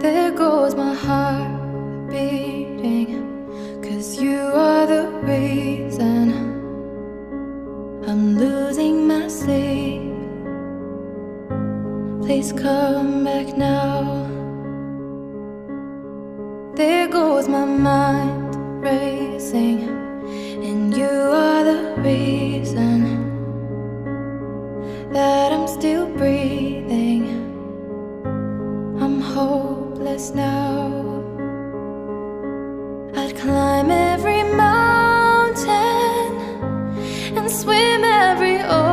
There goes my heart beating, 'cause you are the reason I'm losing my sleep. Please come back now. There goes my mind racing, and you are the reason that I'm still breathing. I'm hopeless now. I'd climb every mountain and swim every ocean